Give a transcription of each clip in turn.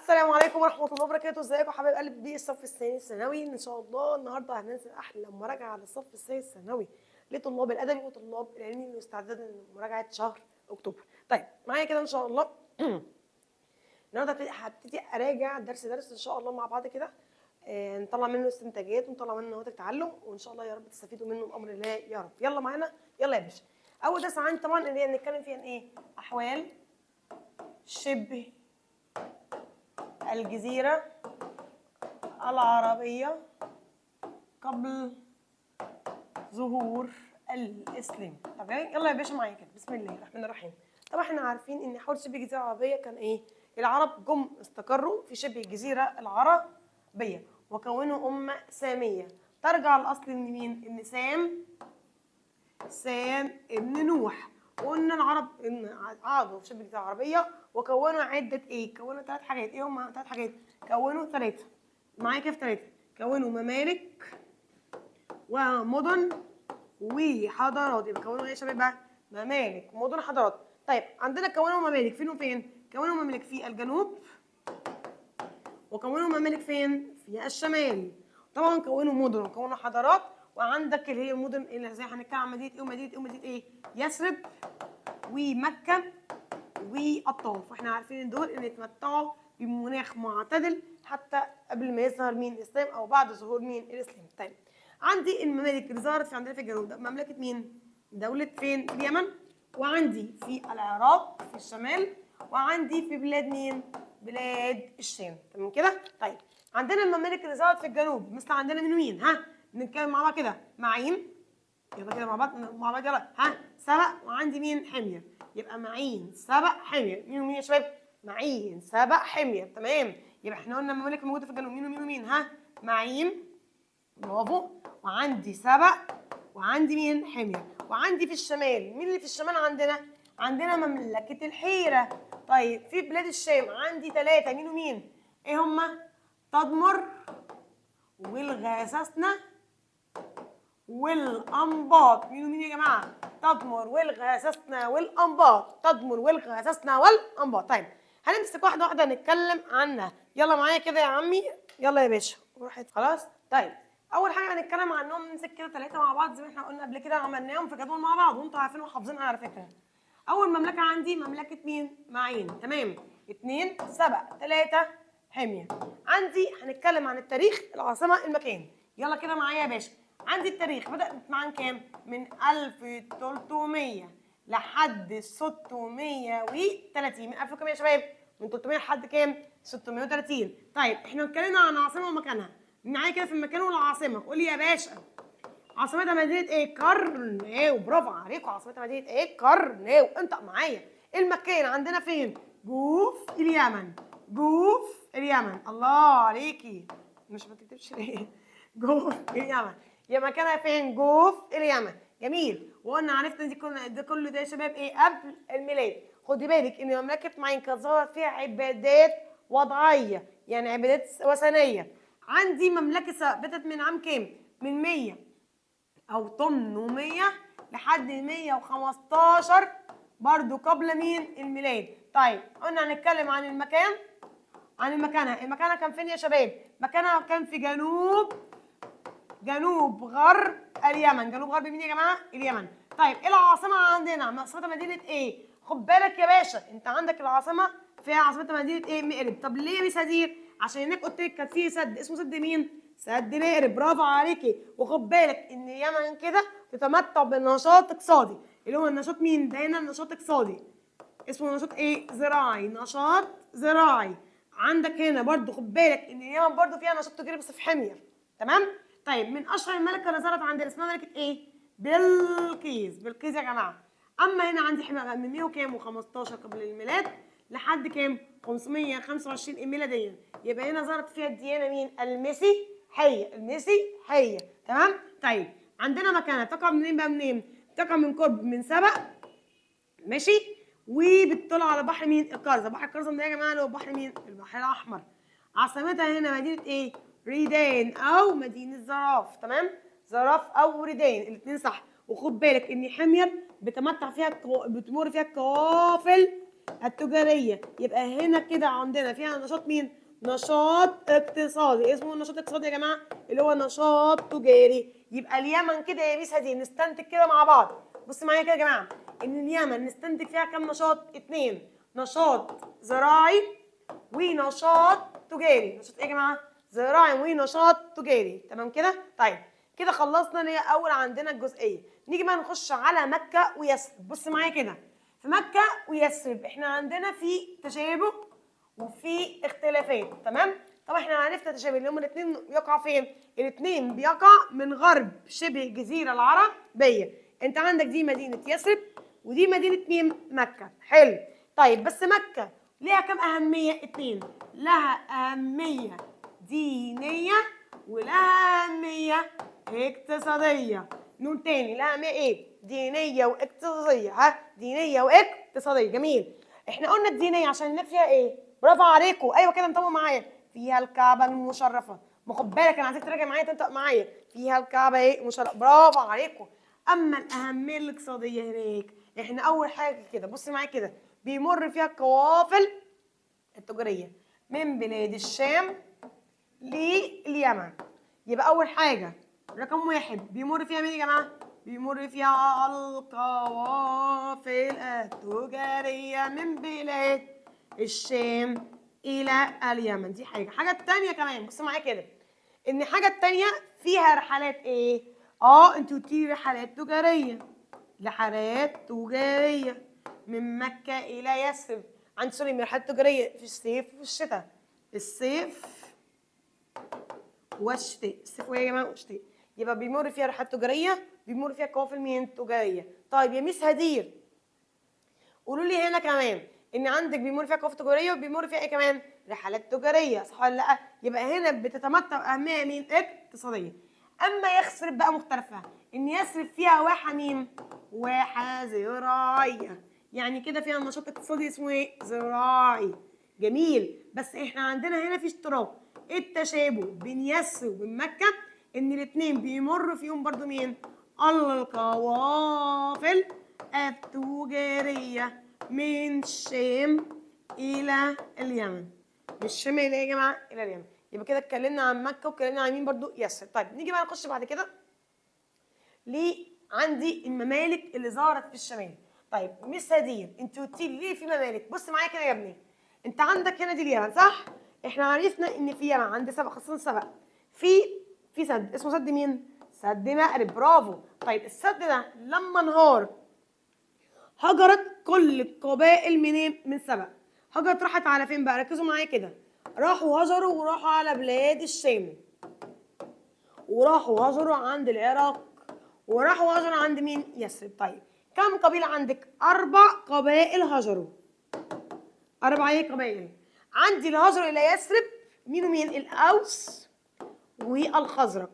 السلام عليكم ورحمة الله وبركاته. ازيكم حبايب قلب دي الصف الثاني الثانوي؟ ان شاء الله النهارده هننزل احلى مراجعة على الصف الثاني الثانوي لطلاب الادبي وطلاب العلمي لاستعدادا لمراجعة شهر اكتوبر. طيب معايا كده ان شاء الله. النهارده هبتدي اراجع درس ان شاء الله مع بعض كده. نطلع منه استنتاجات ونطلع منه نماذج تعلم، وان شاء الله يا رب تستفيدوا منه بامر الله يا رب. يلا معانا، يلا يا باشا. اول درس عندي طبعا اللي هي بنتكلم فيها ايه؟ احوال شبه الجزيرة العربية قبل ظهور الإسلام. طب يلا يا باشا معايا كده، بسم الله الرحمن الرحيم. طبعا احنا عارفين ان حول شبه الجزيرة العربية كان ايه؟ العرب جم استقروا في شبه الجزيرة العربية وكونوا أمة سامية ترجع الأصل ان مين؟ ان سام ابن نوح. وقلنا العرب ان قعدوا في شبه الجزيرة العربية وكونوا عدة ايه؟ كونوا 3 حاجات. ايه هم 3 حاجات؟ كونوا 3 معايا كيف 3؟ كونوا ممالك ومدن وحضارات. يبقى كونوا ايه يا شباب بقى؟ ممالك مدن حضارات. طيب عندنا كونوا ممالك فين وفين؟ كونوا ممالك في الجنوب وكونوا ممالك فين؟ في الشمال. طبعا كونوا مدن وكونوا حضارات. وعندك اللي هي المدن اللي زي هنتكلم عن مدينه ايه ومدينه ايه ومدينه ايه؟ يثرب ومكه والطائف. واحنا عارفين ان دول ان اتمتعوا بمناخ معتدل حتى قبل ما يظهر مين؟ الاسلام، او بعد ظهور مين؟ الاسلام. طيب عندي الممالك اللي ظهرت في عندنا في الجنوب ده مملكه مين؟ دوله فين؟ في اليمن، وعندي في العراق في الشمال، وعندي في بلاد مين؟ بلاد الشام. تمام كده؟ طيب عندنا الممالك اللي ظهرت في الجنوب مثل عندنا مين ومين؟ ها نتكلم مع بعض كده. معين، يلا كده مع بعض يلا. ها سبأ، وعندي مين؟ حمير. يبقى معين سبأ حمير. مين ومين يا شباب؟ معين سبأ حمير. تمام. يبقى احنا قلنا الممالك الموجوده في الجنوب مين ومين ومين؟ ها معين، برافو، وعندي سبأ، وعندي مين؟ حمير. وعندي في الشمال مين اللي في الشمال عندنا؟ عندنا مملكه الحيره. طيب في بلاد الشام عندي 3 مين ومين؟ ايه هما؟ تدمر والغساسنه والأنباط. مين ومين يا جماعة؟ تدمر والغساسنة والأنباط. تدمر والغساسنة والأنباط. طيب هنمسك واحدة واحدة نتكلم عنها. يلا معايا كده يا عمي، يلا يا باشا. راحت خلاص؟ طيب أول حاجة هنتكلم عنهم نمسك كده 3 مع بعض زي ما احنا قلنا قبل كده، عملناهم في جدول مع بعض وانتوا عارفين وحافظين على فكرة. أول مملكة عندي مملكة مين؟ معين. تمام. 2 سبأ، 3 حمية. عندي هنتكلم عن التاريخ، العاصمة، المكان. يلا كده معايا يا باشا. عندي التاريخ بدأت معانا كام؟ من 1300 لحد 630. من 1000 كام يا شباب؟ من 300 لحد كام؟ 630. طيب احنا اتكلمنا عن عاصمة ومكانها. معايا كده في المكان والعاصمة. قول لي يا باشا عاصمتها مدينة ايه؟ قرناو. برافو عليكم. عاصمتها مدينة ايه؟ قرناو. انطق معايا. المكان عندنا فين؟ جوف اليمن. جوف اليمن. الله عليكي. مش ما تكتبش ليه؟ جوف اليمن. يا مكانها فين؟ جوف اليمن. جميل. وقلنا عرفنا دي كله ده يا شباب ايه؟ قبل الميلاد. خدي بالك ان مملكه معين كانت ظهرت فيها عبادات وضعيه، يعني عبادات وثنيه. عندي مملكه ثبتت من عام كام؟ من 100 او 800 لحد 115 برضو قبل مين؟ الميلاد. طيب قلنا هنتكلم عن المكان. عن مكانها كان فين يا شباب؟ مكانها كان في جنوب غرب اليمن. جنوب غرب مين يا جماعه؟ اليمن. طيب ايه العاصمه عندنا؟ عاصمتها مدينه ايه؟ خد بالك يا باشا، انت عندك العاصمه فيها عاصمتها مدينه ايه؟ مأرب. طب ليه يا سدير؟ عشان هناك قلت لك كان في سد اسمه سد مين؟ سد مأرب. برافو عليكي. وخد بالك ان اليمن كده تتمتع بنشاط اقتصادي، اللي هو النشاط مين؟ ده هنا نشاط اقتصادي اسمه نشاط ايه؟ زراعي. نشاط زراعي. عندك هنا برضو خد بالك ان اليمن برضو فيها نشاط تجاري بس في حمير. تمام؟ طيب من اشهر الملكه اللي ظهرت عندنا اسمها ملكه ايه؟ بلقيس. بلقيس يا جماعه. اما هنا عندي حمير من 100 وكام و15 قبل الميلاد لحد كام؟ 525 الميلاديه. يبقى هنا ظهرت فيها الديانه مين؟ المسيحيه. المسيحيه. تمام؟ طيب عندنا مكانها تقع منين بقى؟ منين؟ تقع من قرب من سبأ، ماشي، وبتطلع على بحر مين؟ القرظه. بحر القرظه ده يا جماعه اللي هو بحر مين؟ البحر الاحمر. عاصمتها هنا مدينه ايه؟ ريدان او مدينه زراف. تمام؟ زراف او ريدان الاثنين صح. وخد بالك ان حمير بتمر فيها القوافل التجارية. يبقى هنا كده عندنا فيها نشاط مين؟ نشاط اقتصادي. اسمه نشاط اقتصادي يا جماعة، اللي هو نشاط تجاري. يبقى اليمن كده يا ميس هدي نستنتج كده مع بعض. بصوا معايا كده يا جماعة، إن اليمن نستنتج فيها كام نشاط؟ 2، نشاط زراعي ونشاط تجاري. نشاط ايه يا جماعة؟ زراعي ونشاط تجاري. تمام كده؟ طيب كده خلصنا اللي هي أول عندنا الجزئية. نيجي بقى نخش على مكة ويثرب. بص معايا كده، في مكة ويثرب احنا عندنا في تشابه وفي اختلافات. تمام؟ طبعا احنا عرفنا تشابه اللي هم الاثنين بيقعوا فين؟ الاثنين بيقع من غرب شبه الجزيرة العربية. انت عندك دي مدينة يثرب ودي مدينة مين؟ مكة. حلو. طيب بس مكة ليها كم أهمية؟ 2، لها أهمية دينية ولها أهمية اقتصادية. نقول تاني، لها أهمية إيه؟ دينية واقتصادية. ها؟ دينية واقتصادية. جميل. إحنا قلنا الدينية عشان هناك فيها إيه؟ برافو عليكم. أيوه كده انتبهوا معايا. فيها الكعبة المشرفة. ما خد بالك أنا عايزك تراجع معايا تنطق معايا. فيها الكعبة إيه؟ مشرفة. برافو عليكم. أما الأهمية الاقتصادية هناك، إحنا أول حاجة كده بص معايا كده، بيمر فيها القوافل التجارية من بلاد الشام لليمن. يبقى أول حاجة رقم 1 بيمر فيها مين يا جماعة؟ بيمر فيها القوافل التجارية من بلاد الشام إلى اليمن. دي حاجة التانية كمان بص معايا كده، إن حاجة التانية فيها رحلات إيه؟ أنتوا قلتيلي رحلات تجارية. رحلات تجارية من مكة إلى يثرب. عند سوري من رحلات تجارية في الصيف وفي الشتاء. الصيف والشتاء. الصيف يا جماعة والشتاء. يبقى بيمر فيها رحلات تجارية، بيمر فيها قوافل مين؟ تجارية. طيب يا ميس هدير قولوا لي هنا كمان ان عندك بيمر فيها قوافل تجاريه وبيمر فيها ايه كمان؟ رحلات تجاريه، صح ولا لا؟ يبقى هنا بتتمتع باهميه مين؟ اقتصاديه. اما يثرب بقى مختلفه، ان يثرب فيها واحه مين؟ واحه زراعيه. يعني كده فيها نشاط اقتصادي اسمه ايه؟ زراعي. جميل. بس احنا عندنا هنا في اشتراك. التشابه بين يثرب وبين مكه ان الاثنين بيمروا فيهم برضو مين؟ القوافل التجارية من الشام إلى اليمن. من الشام إلى إيه يا جماعة؟ إلى اليمن. يبقى كده اتكلمنا عن مكة واتكلمنا عن مين برضو؟ يثرب. طيب نيجي بقى نخش بعد كده عندي الممالك اللي ظهرت في الشمال. طيب مس هدير انت قلتي لي ليه في ممالك؟ بص معايا كده يا ابني، انت عندك هنا دي اليمن صح؟ احنا عرفنا ان في يمن عند سبق خاصة سبق في سد اسمه سد مين؟ سد مأرب. برافو. طيب السد ده لما انهار هجرت كل القبائل منين؟ من سبأ. هجرت راحت على فين بقى؟ ركزوا معايا كده. راحوا هجروا وراحوا على بلاد الشام، وراحوا هجروا عند العراق، وراحوا هجروا عند مين؟ يثرب. طيب كم قبيلة عندك؟ 4 قبائل هجروا. 4 ايه قبائل؟ عندي الهجر إلى يثرب مين ومين؟ الأوس والخزرج.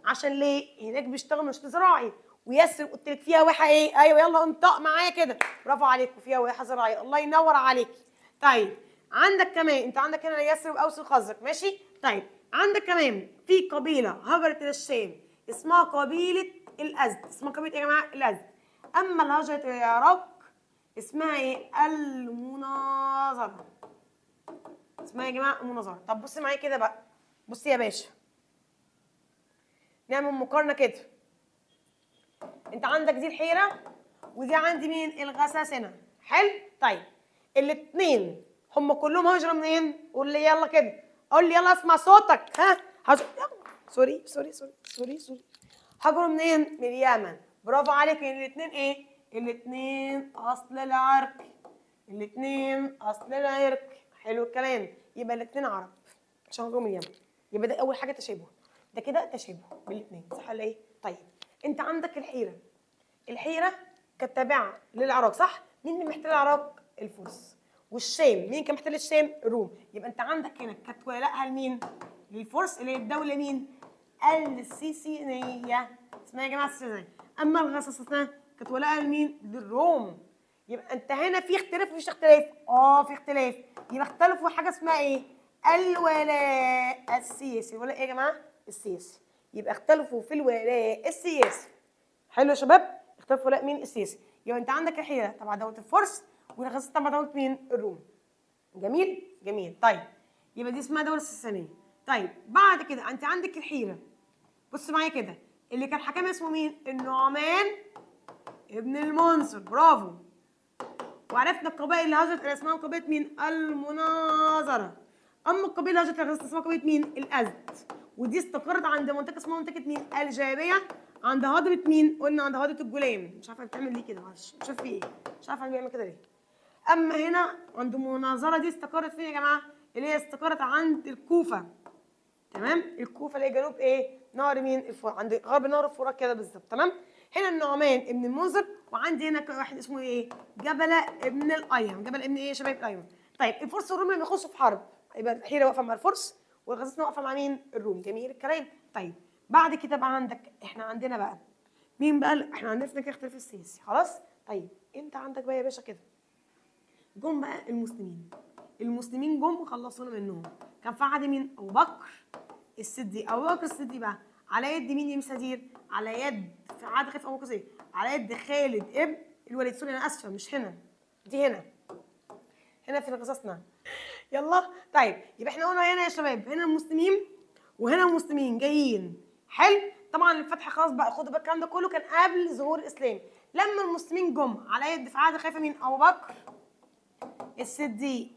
عشان ليه؟ هناك بيشتغلوا نشاط زراعي. ويثرب قلت لك فيها واحه ايه؟ ايوه يلا انطق معايا كده. برافو عليكم، فيها واحه زراعيه. الله ينور عليكي. طيب عندك كمان انت عندك هنا يثرب واوس الخزرج ماشي؟ طيب عندك كمان في قبيله هجرت الى الشام اسمها قبيله الازد. اسمها قبيله ايه يا جماعه؟ الازد. اما اللي هجرت الى العراق اسمها ايه؟ المناظره. اسمها يا جماعه المناظره. طب بصي معايا كده بقى، بصي يا باشا نعمل مقارنه كده. انت عندك دي الحيره ودي عندي مين؟ الغساسنه. حلو. طيب الاثنين هم كلهم هجروا منين؟ قول لي يلا كده، قول لي يلا اسمع صوتك. ها سوري هجروا منين؟ من اليمن. برافو عليك. الاثنين ايه؟ الاثنين اصل العرق. الاثنين اصل العرق. حلو الكلام. يبقى الاثنين عرب عشان هجروا من اليمن. يبقى ده اول حاجه تشابه. ده كده تشابه بالاثنين، صح ولا ايه؟ طيب انت عندك الحيره كانت تابعه للعراق صح؟ مين اللي محتل العراق؟ الفرس. والشام مين كان محتل الشام؟ الروم. يبقى انت عندك هنا كانت ولاءها لمين؟ للفرس اللي هي الدوله مين؟ السيسينيه. اسمها يا جماعه السيسينيه. اما الغساسنه كانت ولاءها لمين؟ للروم. يبقى انت هنا في اختلاف مفيش اختلاف؟ في اختلاف. يبقى اختلفوا حاجه اسمها ايه؟ الولاء السياسي. الولاء ايه يا جماعه؟ السياسي. يبقى اختلفوا في الولاء السياسي. حلو يا شباب؟ اختلفوا ولاء مين؟ السياسي. يبقى انت عندك الحيره تبع دوله الفرس والغساسة تبع دولة مين؟ الروم. جميل؟ جميل. طيب يبقى دي اسمها دولة الساسانية. طيب بعد كده انت عندك الحيرة. بص معايا كده، اللي كان حكام اسمه مين؟ النعمان ابن المنصر. برافو. وعرفنا القبائل اللي هاجرت الى اسمها قبيله مين؟ المناظره. اما القبيله اللي هاجرت الى اسمها قبيله مين؟ الازد. ودي استقرت عند منطقه اسمها منطقه مين؟ الجابيه، عند هضبه مين؟ قلنا عند هضبه الجولان. مش عارفه بتعمل ليه كده، معلش مش عارفه في ايه، مش عارفه بيعمل كده ليه. اما هنا عند المناظره دي استقرت فين يا جماعه؟ اللي هي استقرت عند الكوفه. تمام؟ الكوفه اللي هي جنوب ايه؟ نهر مين؟ الفرات، عند غرب نهر الفرات كده بالظبط. تمام؟ هنا النعمان ابن المنذر، وعندي هنا واحد اسمه ايه؟ جبل ابن الايهم. جبل ابن ايه يا شباب؟ الايهم. طيب الفرس والروم لما يخشوا في حرب يبقى الحيره واقفه مع الفرس والغساسنه واقفه مع مين؟ الروم. جميل الكلام. طيب بعد كده بقى عندك، احنا عندنا بقى مين بقى؟ احنا عرفنا كده اختلاف السياسي خلاص. طيب انت عندك بقى يا باشا كده جم بقى المسلمين. المسلمين جم خلصونا منهم. كان في عهد مين؟ ابو بكر الصديق. ابو بكر الصديق بقى على يد مين يا مسادير؟ على يد، في عهد خليفه ابو بكر الصديق، على يد خالد ابن الوليد. سوري انا اسفه، مش هنا، دي هنا، هنا في قصصنا. يلا طيب يبقى احنا قلنا هنا يا شباب، هنا المسلمين وهنا المسلمين جايين. حلو. طبعا الفتح خلاص بقى، خدوا بقى الكلام ده كله كان قبل ظهور الاسلام. لما المسلمين جم على يد في عهد خليفه مين؟ ابو بكر الصديق.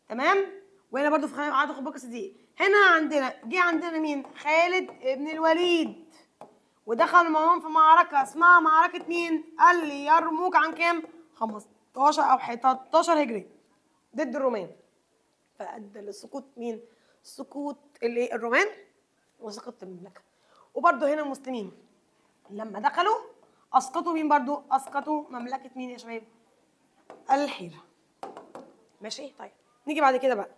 تمام؟ وهنا برضو في عهد ابو بكر الصديق. هنا عندنا جه عندنا مين؟ خالد ابن الوليد، ودخل معاهم في معركه اسمها معركه مين؟ اليرموك، عن كام؟ 15 او 13 هجري ضد الرومان. فادى لسقوط مين؟ سقوط الرومان وسقوط المملكه. وبرضو هنا المسلمين لما دخلوا اسقطوا مين؟ برضو اسقطوا مملكه مين يا شباب؟ الحيره. ماشي. طيب نيجي بعد كده بقى،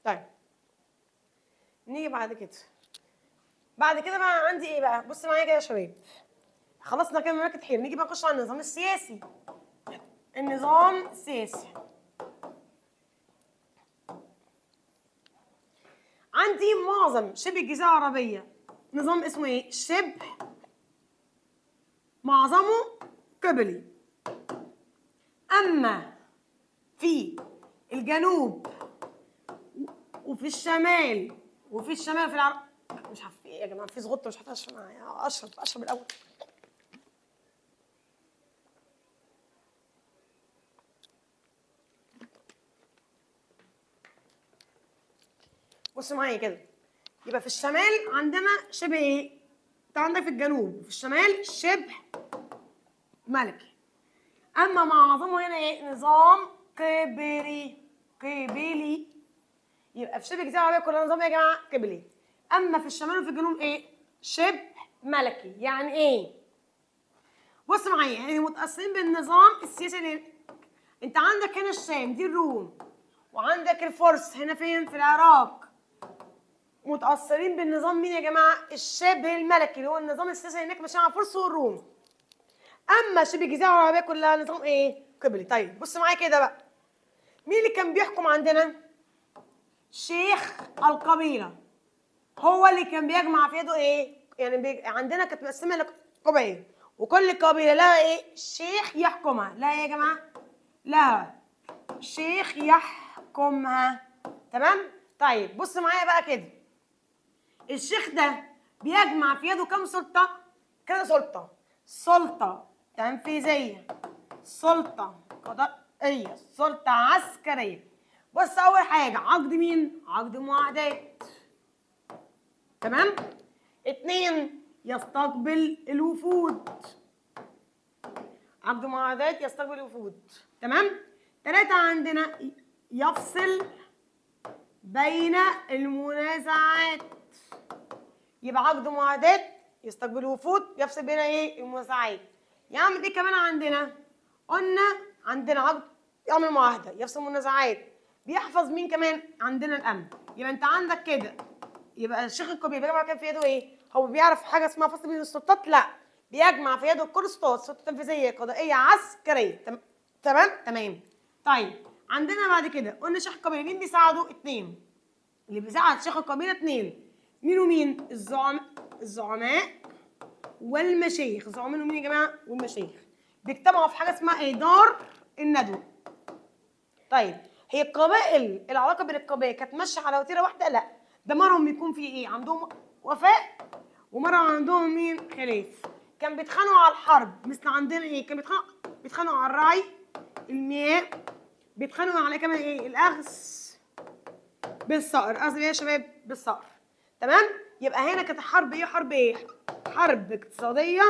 طيب نيجي بعد كده، بعد كده بقى عندي ايه بقى؟ بص معايا كده يا شباب، خلصنا كده مملكه حيره. نيجي بقى نخش على النظام السياسي. النظام السياسي عندي معظم شبه الجزيره العربيه نظام اسمه ايه؟ شبه، معظمه قبلي. اما في الجنوب وفي الشمال وفي الشمال في العرب، مش عارف ايه يا جماعه، في زغطه مش هتشرب معايا، اشرب الاول. بص معايا كده، يبقى في الشمال عندنا شبه ايه؟ انت عندك في الجنوب وفي الشمال شبه ملكي. اما معظمه هنا ايه؟ نظام قبلي. يبقى في شبه الجزيره العربيه كلها نظام يا جماعه قبلي. اما في الشمال وفي الجنوب ايه؟ شبه ملكي. يعني ايه؟ بص معايا، يعني متاثرين بالنظام السياسي. انت عندك هنا الشام دي الروم، وعندك الفرس هنا فين؟ في العراق. متاثرين بالنظام مين يا جماعه؟ الشبه الملكي، اللي هو النظام السياسي هناك ماشي مع الفرس والروم. اما شبه الجزيره العربيه كلها نظام ايه؟ قبلي. طيب بص معايا كده بقى، مين اللي كان بيحكم عندنا؟ شيخ القبيله، هو اللي كان بيجمع في يده ايه؟ يعني عندنا كانت مقسمه لقبائل، وكل قبيله لها ايه؟ شيخ يحكمها. لا يا جماعه، لها شيخ يحكمها. تمام؟ طيب بص معايا بقى كده، الشيخ ده بيجمع في يده كام سلطه؟ كده سلطه تنفيذيه، سلطه قضائيه، سلطه عسكريه. بص اول حاجه عقد مين؟ عقد معاهدات. تمام؟ 2 يستقبل الوفود، عقد معاهدات يستقبل الوفود. تمام؟ 3 عندنا يفصل بين المنازعات. يبقى عقد معاهدات يستقبل وفود يفصل بين ايه؟ المنازعات. يا عم دي كمان عندنا، قلنا عندنا عقد يعمل معاهده يفصل منازعات، بيحفظ مين كمان؟ عندنا الامن. يبقى انت عندك كده، يبقى الشيخ الكبير بيجمع كان في يده ايه؟ هو بيعرف حاجه اسمها فصل بين السلطات؟ لا، بيجمع في يده كل السلطات، سلطه تنفيذيه قضائيه عسكريه. تمام. طيب عندنا بعد كده قلنا شيخ القبيله مين بيساعده؟ 2 اللي بيساعد شيخ القبيله 2. مين ومين؟ الزعماء والمشايخ. زعموا منهم مين يا جماعه؟ والمشايخ. بيجتمعوا في حاجه اسمها ايه؟ دار الندوه. طيب هي القبائل، العلاقه بين القبائل كانت ماشيه على وتيره واحده؟ لا، ده مرهم يكون في ايه؟ عندهم وفاء، ومره عندهم مين؟ خلاف. كان بيتخانقوا على الحرب، مثل عندنا ايه؟ كان بيتخانقوا على الرعي، المياه، بيتخانقوا على كمان ايه؟ الاخذ بالثأر. اخذ ايه يا شباب؟ بالثأر. تمام؟ يبقى هنا كانت حرب ايه؟ حرب ايه؟ حرب اقتصاديه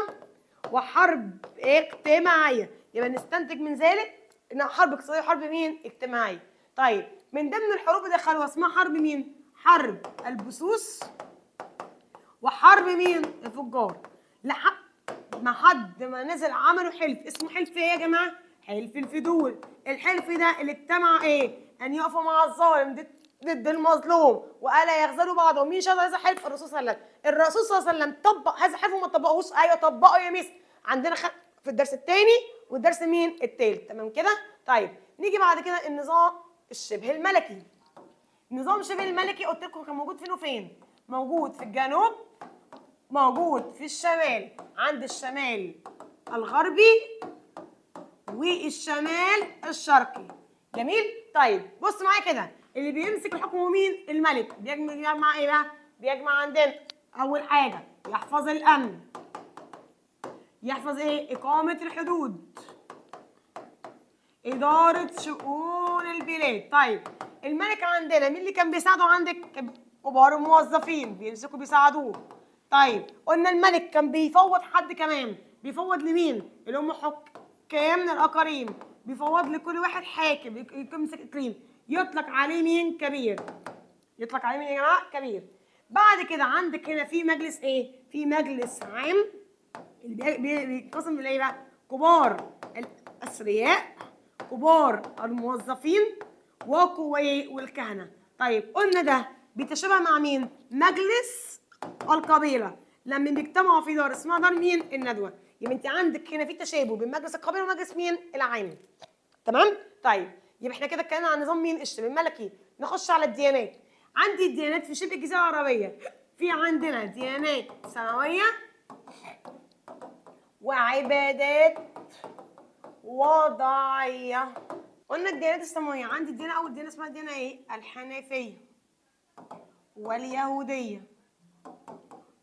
وحرب اجتماعيه. يبقى نستنتج من ذلك انها حرب اقتصاديه وحرب مين؟ اجتماعيه. طيب من ضمن الحروب اللي دخلوها اسمها حرب مين؟ حرب البسوس وحرب مين؟ الفجار. لحد ما نزل عملوا حلف اسمه حلف ايه يا جماعه؟ حلف الفضول. الحلف ده اللي اجتمع ايه؟ ان يقفوا مع الظالم ضد المظلوم والا يخذلوا بعضهم. مين شرط هذا الحلف؟ الرسول صلى الله عليه وسلم. الرسول صلى الله عليه وسلم طبق هذا الحلف وما طبقهوش؟ ايوه طبقه يا ميس. عندنا في الدرس الثاني والدرس مين؟ الثالث. تمام كده؟ طيب نيجي بعد كده النظام الشبه الملكي. النظام الشبه الملكي قلت لكم كان موجود فين وفين؟ موجود في الجنوب، موجود في الشمال، عند الشمال الغربي والشمال الشرقي. جميل؟ طيب بص معايا كده، اللي بيمسك الحكم هو مين؟ الملك. بيجمع ايه بقى؟ بيجمع عندنا اول حاجه يحفظ الامن، يحفظ ايه؟ اقامه الحدود، اداره شؤون البلاد. طيب الملك عندنا مين اللي كان بيساعده؟ عندك كبار الموظفين بيمسكوا بيساعدوه. طيب قلنا الملك كان بيفوض حد كمان، بيفوض لمين؟ اللي هم حكام من الاقارين، بيفوض لكل واحد حاكم يمسك اقليم، يطلق عليه مين؟ كبير. يطلق عليه مين يا جماعه؟ كبير. بعد كده عندك هنا في مجلس ايه؟ في مجلس عام اللي بينقسم الى ايه بقى؟ كبار الاثرياء، كبار الموظفين، والكهنه. طيب قلنا ده بيتشابه مع مين؟ مجلس القبيله لما بيجتمعوا في دار اسمها دار مين؟ الندوه. يبقى انت عندك هنا في تشابه بين مجلس القبيله ومجلس مين؟ العام. تمام؟ طيب يبقى احنا كده اتكلمنا عن نظام مين؟ الشبه الملكي. نخش على الديانات. عندي الديانات في شبه الجزيره العربيه، في عندنا ديانات سماويه وعبادات وضعيه. قلنا الديانات السماويه، عندي الديانه، اول ديانه اسمها ديانه ايه؟ الحنفيه واليهوديه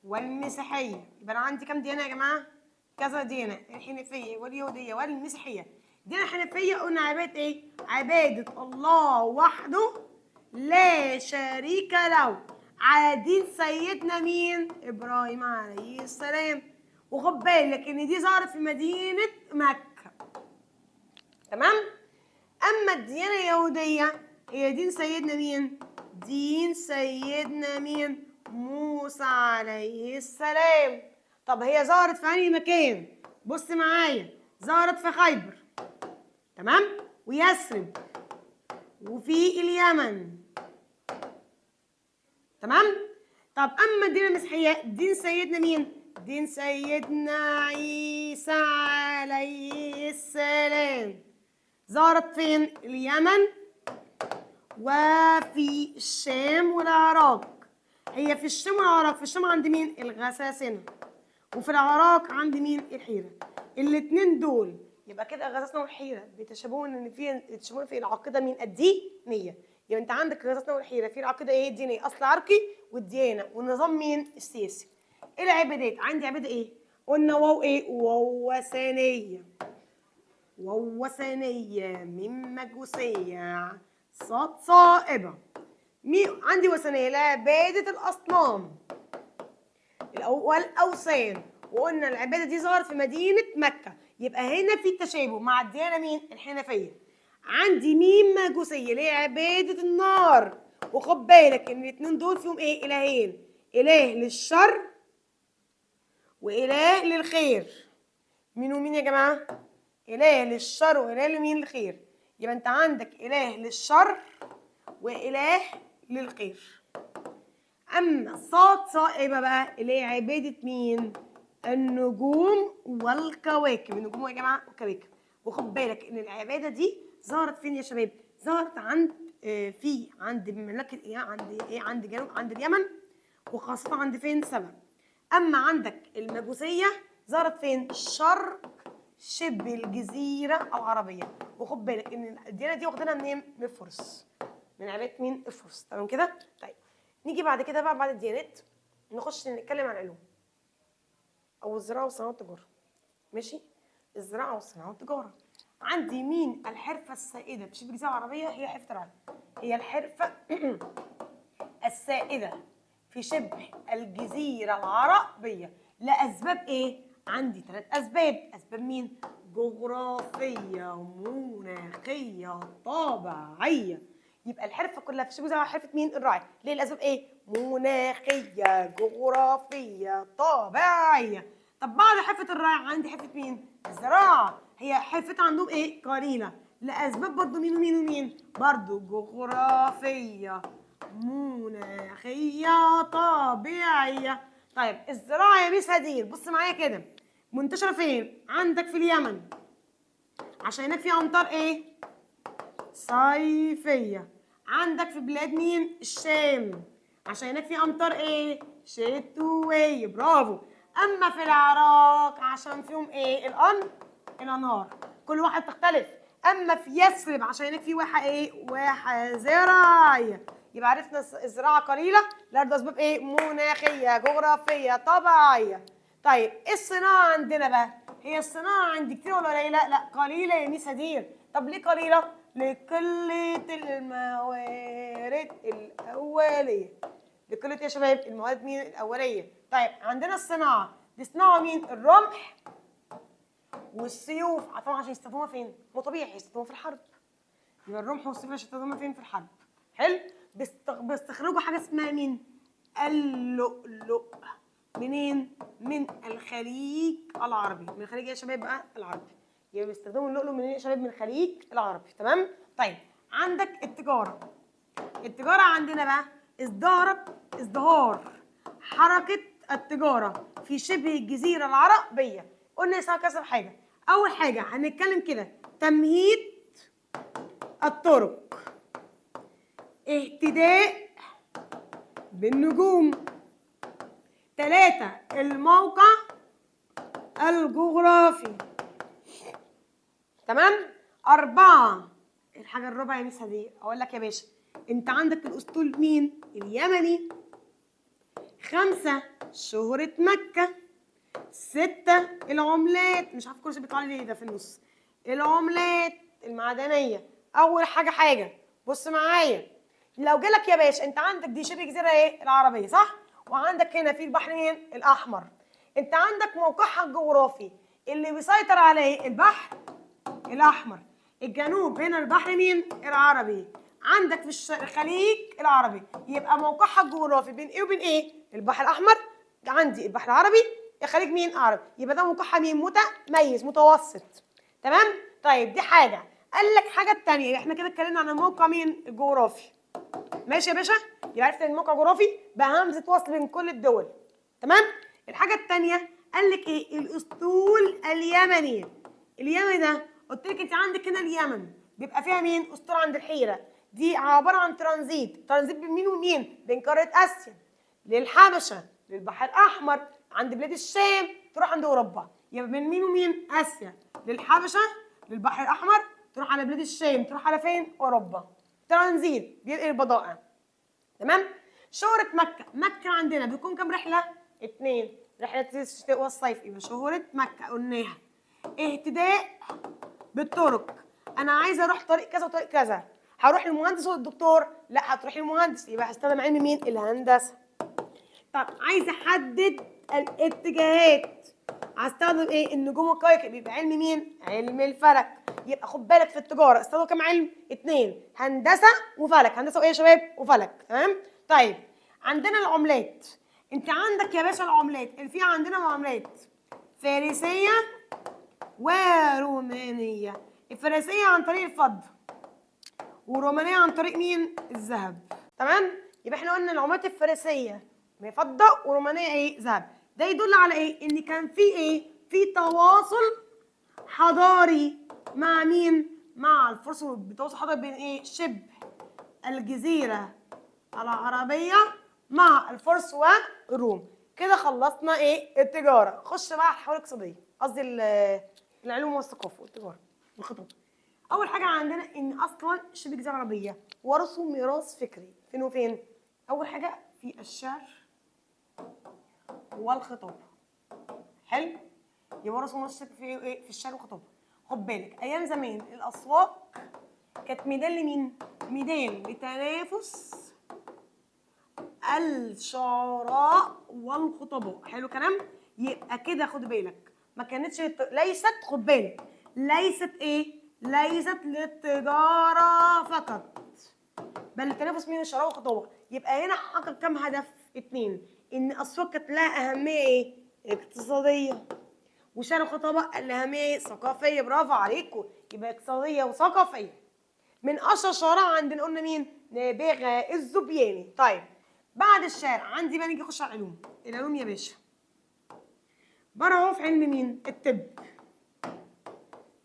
والمسيحيه. يبقى انا عندي كام ديانه يا جماعه؟ كذا ديانه، الحنفيه واليهوديه والمسيحيه. الديانه الحنفيه قلنا عباده ايه؟ عباده الله وحده لا شريك له، على دين سيدنا مين؟ ابراهيم عليه السلام. وخد بالك ان دي ظهرت في مدينه مكه. تمام؟ اما الديانه اليهوديه هي دين سيدنا مين؟ دين سيدنا مين؟ موسى عليه السلام. طب هي ظهرت في أي مكان؟ بص معايا، ظهرت في خيبر، تمام؟ ويثرب وفي اليمن. تمام؟ طب أما الدين المسيحية دين سيدنا مين؟ دين سيدنا عيسى عليه السلام. ظهرت فين؟ اليمن وفي الشام والعراق. هي في الشام والعراق، في الشام عند مين؟ الغساسنة، وفي العراق عند مين؟ الحيرة. الاثنين دول يبقى كده الغساسنة والحيرة بيتشابهون ان في العقيدة مين؟ الدينية. يبقى انت عندك الغساسنة والحيرة في العقيدة ايه؟ الدينية، اصل عرقي والديانة والنظام مين؟ السياسي. ايه العبادات؟ عندي عبادة ايه؟ قلنا واو ايه؟ ووثنية، ووثنية من مجوسية صاد صائبة. عندي وثنية لعبادة الأصنام والأوثان، وقلنا العبادة دي ظهرت في مدينة مكة. يبقى هنا في تشابه مع الديانة مين؟ الحنفية. عندي مين؟ مجوسية اللي هي عبادة النار. وخد بالك إن الاتنين دول فيهم إيه؟ إلهين، إله للشر وإله للخير. مين ومين يا جماعة؟ إله للشر وإله لمين؟ للخير. يبقى أنت عندك إله للشر وإله للخير. أما صاد صائبة بقى اللي هي عبادة مين؟ النجوم والكواكب. النجوم يا جماعة والكواكب. وخد بالك إن العبادة دي ظهرت فين يا شباب؟ ظهرت عند مملكة إيه؟ عند جنوب، عند اليمن، وخاصة عند فين؟ سبأ. أما عندك المجوسيه ظهرت فين؟ شرق شبه الجزيره العربيه. وخد بالك ان الديانه دي واخدينها منين؟ من الفرس، من عائله مين؟ الفرس. تمام كده؟ طيب نيجي بعد كده بقى بعد الديانات نخش نتكلم عن العلوم او الزراعه والصناعه والتجاره. ماشي؟ الزراعه والصناعه والتجاره. عندي مين الحرفه السائده في شبه الجزيره العربيه؟ هي حرفه العلم. هي الحرفه السائده في شبه الجزيره العربيه لاسباب ايه؟ عندي 3 اسباب. اسباب مين؟ جغرافيه، مناخيه، طبيعيه. يبقى الحرفه كلها في شبه الجزيره حرفه مين؟ الراعي. ليه؟ الاسباب ايه؟ مناخيه، جغرافيه، طبيعيه. طب بعد حرفه الراعي عندي حرفه مين؟ الزراعه. هي حرفتها عندهم ايه؟ قليله لاسباب برضو مين ومين ومين؟ برضو جغرافيه، مناخيه، طبيعيه. طيب الزراعه يا ميس هدير بص معايا كده منتشره فين؟ عندك في اليمن عشان هناك في امطار ايه؟ صيفيه. عندك في بلاد مين؟ الشام عشان هناك في امطار ايه؟ شتويه. برافو. اما في العراق عشان فيهم ايه؟ الانهار. كل واحد تختلف. اما في يثرب عشان هناك في واحه ايه؟ واحه زراعيه. يبقى عرفنا الزراعه قليله لارض اسباب ايه؟ مناخيه، جغرافيه، طبيعيه. طيب ايه الصناعه عندنا بقى؟ هي الصناعه عندي كتير ولا قليله؟ لا قليله يا ميس هدير. طب ليه قليله؟ لقله الموارد الاوليه. لقله يا شباب المواد مين؟ الاوليه. طيب عندنا الصناعه دي صناعه مين؟ الرمح والسيوف. طبعا عشان يستخدموها فين؟ مو طبيعي يستخدموها في الحرب. يبقى الرمح والسيوف عشان يستخدموها فين؟ في الحرب. حلو؟ بيستخرجوا حاجه اسمها مين؟ اللؤلؤ. منين؟ من الخليج العربي. من الخليج يا شباب بقى العربي. يبقى بيستخدموا اللؤلؤ منين يا شباب؟ من الخليج العربي. تمام؟ طيب عندك التجاره. التجاره عندنا بقى ازدهار حركه التجاره في شبه الجزيره العربيه. قلنا يساوي كذا حاجه. اول حاجه هنتكلم كده تمهيد الطرق، اهتداء بالنجوم، 3 الموقع الجغرافي. تمام؟ 4 الحاجه الرابعه يا ميس هديه اقول لك يا باشا انت عندك الاسطول مين؟ اليمني. 5 شهرة مكة. 6 العملات. مش عارف كل شيء بيطلع لي ده في النص. العملات المعدنية. أول حاجة بص معايا. لو جالك يا باشا أنت عندك دي شبه جزيرة إيه؟ العربية صح؟ وعندك هنا في البحر مين؟ الأحمر. أنت عندك موقعها الجغرافي اللي بيسيطر عليه البحر الأحمر. الجنوب هنا البحر مين؟ العربي. عندك في الخليج العربي. يبقى موقعها الجغرافي بين ايه وبين ايه؟ البحر الاحمر. عندي البحر العربي. الخليج مين؟ عربي. يبقى ده موقعها مين؟ متميز متوسط. تمام؟ طيب دي حاجه. قال لك حاجه الثانيه احنا كده اتكلمنا عن الموقع مين؟ الجغرافي. ماشي يا باشا؟ يبقى عرفت ان الموقع الجغرافي بهمزه وصل بين كل الدول. تمام؟ الحاجه الثانيه قال لك ايه؟ الاسطول اليمني. اليمني ده قلت لك انت عندك هنا اليمن بيبقى فيها مين؟ اسطول عند الحيره. دي عباره عن ترانزيت بين مين ومين؟ بين قاره اسيا للحبشه للبحر الاحمر عند بلاد الشام تروح عند اوروبا. يبقى بين مين ومين؟ اسيا للحبشه للبحر الاحمر تروح على بلاد الشام تروح على فين؟ اوروبا. ترانزيت بينقل البضائع. تمام؟ شهرة مكة عندنا بيكون كام رحله؟ 2 رحله الشتاء والصيف. يبقى شهرة مكة قلناها. اهتداء بالطرق. انا عايزه اروح طريق كذا وطريق كذا. هروح للمهندس ولا الدكتور؟ لا هتروحي للمهندس. يبقى هستخدم علم مين؟ الهندسه. طب عايزه احدد الاتجاهات. هستخدم ايه؟ النجوم والكواكب. يبقى علم مين؟ علم الفلك. يبقى خد بالك في التجاره استخدموا كام علم؟ 2 هندسه وفلك. هندسه وايه يا شباب؟ وفلك. تمام؟ طيب عندنا العملات. انت عندك يا باشا العملات اللي في عندنا معاملات فارسيه ورومانيه. الفارسيه عن طريق الفضه ورومانيه عن طريق مين؟ الذهب. تمام؟ يبقى احنا قلنا العملات الفارسيه فضه ورومانيه ايه؟ ذهب. ده يدل على ايه؟ ان كان في ايه؟ في تواصل حضاري مع مين؟ مع الفرس. بتواصل حضاري بين ايه؟ شبه الجزيره العربيه مع الفرس والروم. كده خلصنا ايه التجاره. خش بقى على الحوار الاقتصاديه، قصدي العلوم والثقافه والتجاره والخطط. اول حاجه عندنا ان اصلا شبه الجزيره العربيه ورثوا ميراث فكري فين وفين. اول حاجه في الشعر والخطاب. حلو، يورثوا ميراث فكري في ايه؟ في الشعر والخطاب. خد بالك ايام زمان الاسواق كانت ميدان لمين؟ ميدان لتنافس الشعراء والخطباء. حلو كلام. يبقى كده خد بالك ما كانتش ليست، خد بالك، ليست ايه؟ ليست للتجاره فقط، بل التنافس بين الشعراء والخطباء. يبقى هنا حقق كم هدف؟ 2. ان الاسواق كانت لها اهميه ايه؟ اقتصاديه، وشعر الخطباء الاهميه ايه؟ ثقافيه. برافو عليكم، يبقى اقتصاديه وثقافيه. من اشهر الشعراء عندنا قلنا مين؟ نابغه الذبياني. طيب بعد الشعر عندي بقى نيجي نخش على العلوم. العلوم يا باشا برعوا في علم مين؟ الطب،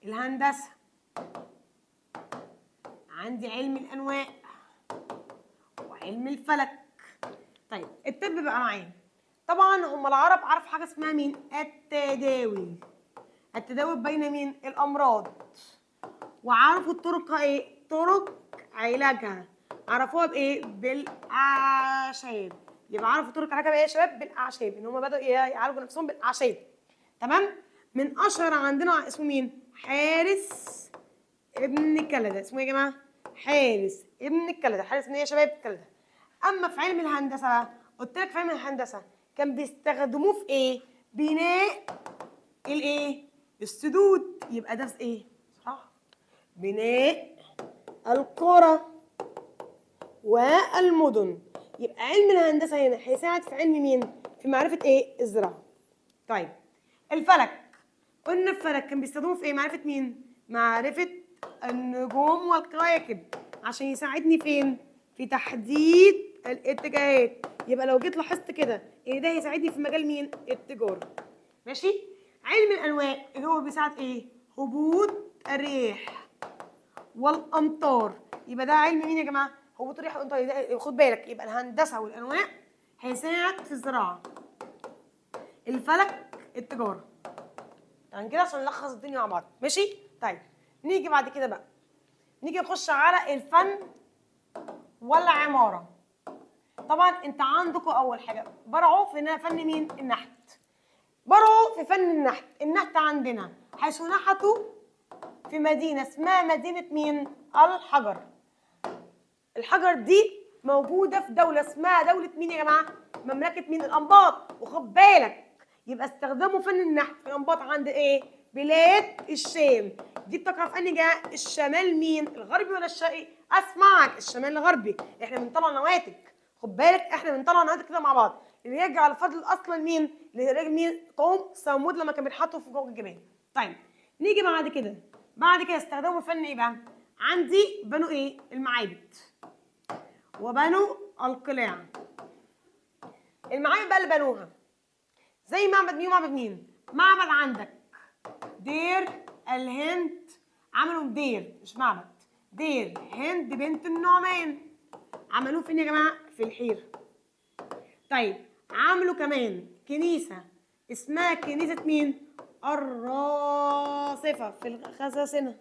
الهندسه، عندي علم الانواع وعلم الفلك. طيب الطب بقى معايا. طبعا هم العرب عرفوا حاجه اسمها مين؟ التداوي. التداوي بين مين؟ الامراض. وعرفوا الطرق ايه؟ طرق علاجها. عرفوها بايه؟ بالاعشاب. يبقى عرفوا طرق علاجها بايه يا شباب؟ بالاعشاب، ان هم بداوا يعالجوا نفسهم بالاعشاب. تمام. من اشهر عندنا اسمه مين؟ حارس ابن كلده. اسمه ايه يا جماعه؟ حارس ابن كلده. حارس ابن ايه يا شباب؟ كلده. اما في علم الهندسه بقى، قلت لك في علم الهندسه كان بيستخدموه في ايه؟ بناء الايه؟ السدود. يبقى ده في ايه؟ صح، بناء القرى والمدن. يبقى علم الهندسه هنا هيساعد في علم مين؟ في معرفه ايه؟ الزراعه. طيب الفلك، قلنا الفلك كان بيستخدموه في ايه؟ معرفه مين؟ معرفه النجوم والكواكب، عشان يساعدني فين؟ في تحديد الاتجاهات. يبقى لو جيت لاحظت كده ان ده هيساعدني في مجال مين؟ التجاره. ماشي. علم الانواع اللي هو بيساعد ايه؟ هبوط الرياح والامطار. يبقى ده علم مين يا جماعه؟ هبوط الرياح والامطار. خد بالك، يبقى الهندسه والانواع هيساعد في الزراعه، الفلك التجاره. يعني كده عشان نلخص الدنيا مع بعض. ماشي. طيب نيجي بعد كده بقى، نيجي نخش على الفن والعماره. طبعا انت عندكم اول حاجه برعوا في فن مين؟ النحت. برعوا في فن النحت. النحت عندنا حيث نحتوا في مدينه اسمها مدينه مين؟ الحجر. الحجر دي موجوده في دوله اسمها دوله مين يا جماعه؟ مملكه مين؟ الانباط. وخد بالك يبقى استخدموا فن النحت في الانباط عند ايه؟ بلاد الشام. دي بتقع في انهي جهه؟ الشمال مين؟ الغربي ولا الشرقي؟ اسمعك، الشمال الغربي. احنا بنطلع نواتج، خد بالك احنا بنطلع نواتج كده مع بعض. اللي يرجع الفضل اصلا مين؟ اللي يرجع مين؟ قوم ثمود لما كانوا بيتحطوا في جوه الجبال. طيب نيجي بعد كده. بعد كده استخدموا فن ايه بقى؟ عندي بنوا ايه؟ المعابد وبنوا القلاع. المعابد بقى اللي بنوها زي معبد مين ومعبد مين؟ معبد عندك دير الهند، عملوا دير مش معبد، دير هند بنت النعمان. عملوه فين يا جماعه؟ في الحيره. طيب عملوا كمان كنيسه اسمها كنيسه مين؟ الراصفه في الخساسنه.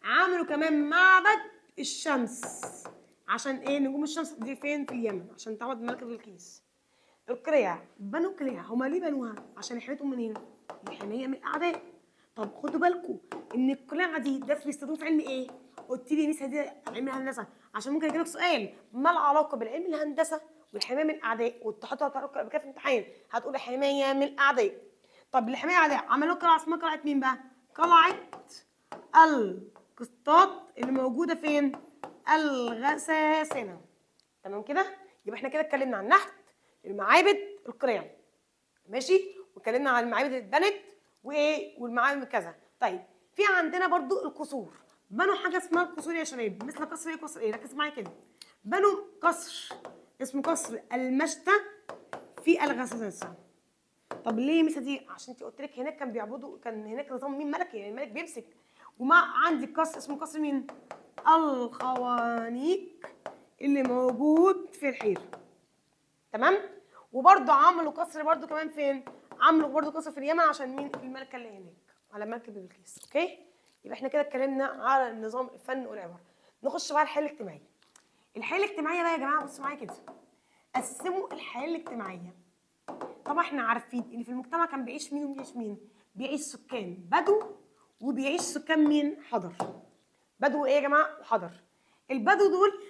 عملوا كمان معبد الشمس، عشان ايه؟ نجوم الشمس دي فين؟ في اليمن، عشان تعبد الملكه بلقيس. القلاع، بنوا قلاع، هما ليه بنوها؟ عشان يحميتهم منين؟ الحمايه من الاعداء. طب خدوا بالكم ان القلاع دي ده بيستخدموه في علم ايه؟ قلت لي ميس دي علم الهندسه، عشان ممكن يجيلك سؤال ما العلاقه بين علم الهندسه والحمايه من الاعداء؟ وتحطها قبل كده في الامتحان هتقول الحمايه من الاعداء. طب الحمايه من الاعداء عملوا قلعه اسمها قلعه مين بقى؟ قلعه القسطاط اللي موجوده فين؟ الغساسنه. تمام كده؟ يبقى احنا كده اتكلمنا عن النحت، المعابد، القلاع. ماشي. واتكلمنا عن المعابد اللي اتبنت وايه والمعابد كذا. طيب في عندنا برضو القصور. بنوا حاجه اسمها القصور يا شباب، مثل قصر ايه؟ قصر ايه؟ ركز معايا كده. بنوا قصر اسمه قصر المشتى في الغساسنه. طب ليه مثل دي؟ عشان انت قلت لك هناك كان بيعبدوا، كان هناك نظام مين؟ ملكي، يعني الملك بيمسك. وما عندي قصر اسمه قصر مين؟ الخوانيك اللي موجود في الحيره. تمام. وبرده عملوا قصر برده كمان فين؟ عملوا برده قصر في اليمن عشان مين؟ الملكه اللي هناك، على ملكه بلقيس. اوكي؟ يبقى احنا كده اتكلمنا على النظام الفن والعماره. نخش بقى على الحياه الاجتماعيه. الحياه الاجتماعيه بقى يا جماعه بصوا معايا كده. قسموا الحياه الاجتماعيه. طبعا احنا عارفين ان في المجتمع كان بيعيش مين وبيعيش مين؟ بيعيش سكان بدو وبيعيش سكان مين؟ حضر. بدو ايه يا جماعه؟ وحضر. البدو دول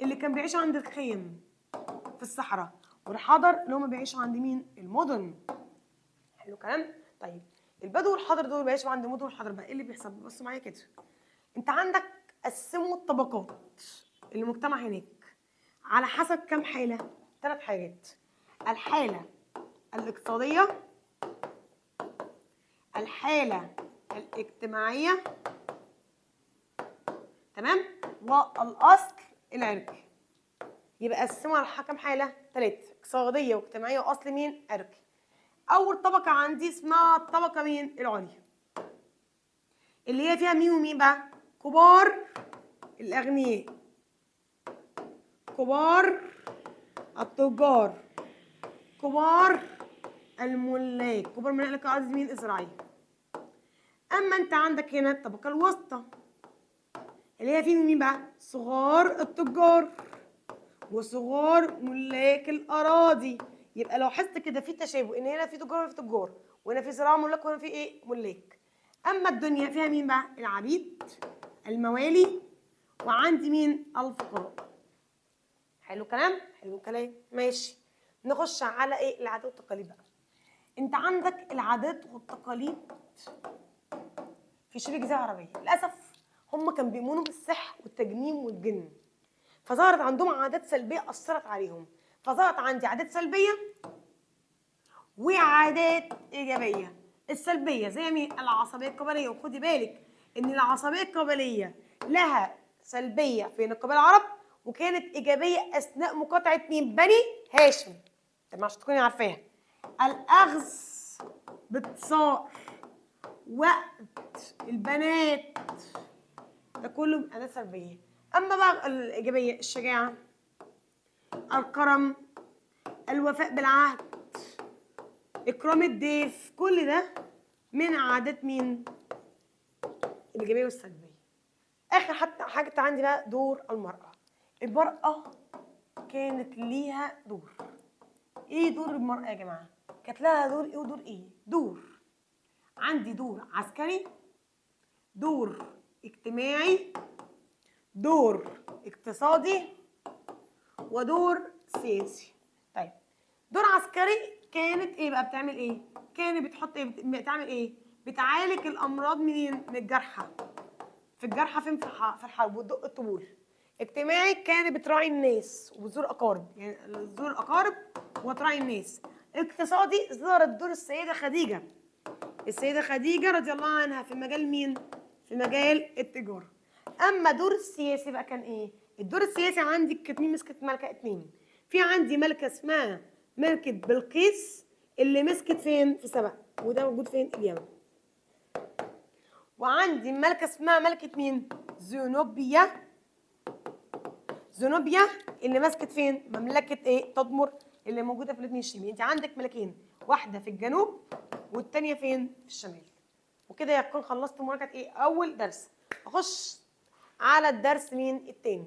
اللي كان بيعيشوا عند الخيم في الصحراء، والحضر اللي هم بيعيشوا عند مين؟ المدن. حلو كلام؟ طيب البدو والحضر دول بيعيشوا عند المدن والحضر، بقى ايه اللي بيحصل؟ بصوا معايا كده. انت عندك قسموا الطبقات المجتمع هناك على حسب كام حاله؟ 3 حاجات. الحاله الاقتصاديه، الحاله الاجتماعيه، تمام؟ والاصل العرقي. يبقى قسموا على كام حاله؟ 3: اقتصاديه واجتماعيه واصل مين؟ عرقي. اول طبقه عندي اسمها الطبقه مين؟ العليا، اللي هي فيها مين ومين بقى؟ كبار الاغنياء، كبار التجار، كبار الملاك. كبار الملاك قصدي مين؟ اسرائيل. اما انت عندك هنا الطبقه الوسطى اللي هي فيه مين بقى؟ صغار التجار وصغار ملاك الاراضي. يبقى لو حست كده في تشابه ان هنا في تجار وهنا في تجار، وهنا في زراعه ملاك وهنا في ايه؟ ملاك. اما الدنيا فيها مين بقى؟ العبيد، الموالي، وعندي مين؟ الفقراء. حلو كلام؟ حلو كلام، ماشي. نخش على ايه؟ العادات والتقاليد بقى. انت عندك العادات والتقاليد في شبه جزيره عربيه، للاسف هم كانوا بيؤمنوا بالسحر والتجميم والجن، فظهرت عندهم عادات سلبيه اثرت عليهم. فظهرت عندي عادات سلبيه وعادات ايجابيه. السلبيه زي مين؟ العصبيه القبليه. وخدي بالك ان العصبيه القبليه لها سلبيه في نقابه العرب، وكانت ايجابيه اثناء مقاطعه مين؟ بني هاشم. طب عشان تكوني عارفاها. الاخذ باتصال وقت البنات، ده كله عادات سلبيه. اما بقى الايجابيه: الشجاعه، الكرم، الوفاء بالعهد، اكرام الضيف. كل ده من عادات مين؟ الايجابيه والسلبيه. اخر حتى حاجه عندي بقى دور المراه. المراه كانت ليها دور. ايه دور المراه يا جماعه؟ كانت لها دور ايه ودور ايه؟ دور عندي دور عسكري، دور اجتماعي، دور اقتصادي، ودور سياسي. طيب دور عسكري كانت ايه بقى؟ بتعمل ايه؟ كانت بتحط ايه؟ بتعمل ايه؟ بتعالج الامراض منين؟ من الجرحى. في الجرحى فين؟ في الحرب وتدق الطبول. اجتماعي كانت بتراعي الناس وبتزور اقارب، يعني تزور الاقارب وتراعي الناس. اقتصادي ظهرت دور السيده خديجه. السيده خديجه رضي الله عنها في مجال مين؟ في مجال التجاره. اما دور السياسي بقى كان ايه؟ الدور السياسي عندي كانت مين مسكت ملكه؟ 2. في عندي ملكه اسمها ملكه بلقيس اللي مسكت فين؟ في سبأ، وده موجود فين؟ اليمن. وعندي ملكه اسمها ملكه مين؟ زينوبيا. زينوبيا اللي مسكت فين؟ مملكه ايه؟ تدمر اللي موجوده في الاثنين الشمال. انت عندك ملكين، واحده في الجنوب والثانيه فين؟ في الشمال. وكده يكون خلصت مراجعه ايه؟ اول درس. اخش على الدرس مين؟ الثاني.